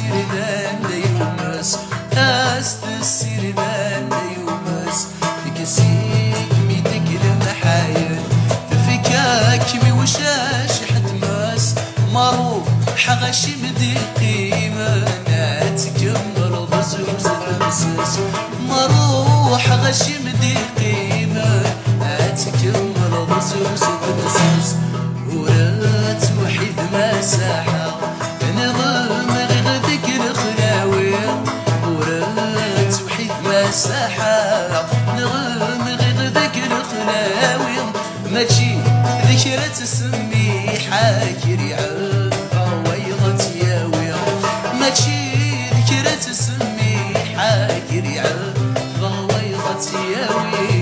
السيربان يومس السيربان يومس تكسيك ميدك المحايل ففكاك مي وشاش حتماس مارو حغش مدي قيمة تكمل بزوز بزوز مارو حغش مدي قيمة تكمل بزوز بزوز ورات وحيد مساحة نغم غير ذكر خلاوي ورات وحيد مساحة نغم غير ذكر خلاوي ماشي ذكرى تسمي حاكري عفا ويضة ياوي ماشي ذكرى تسمي حاكري عفا ويضة ياوي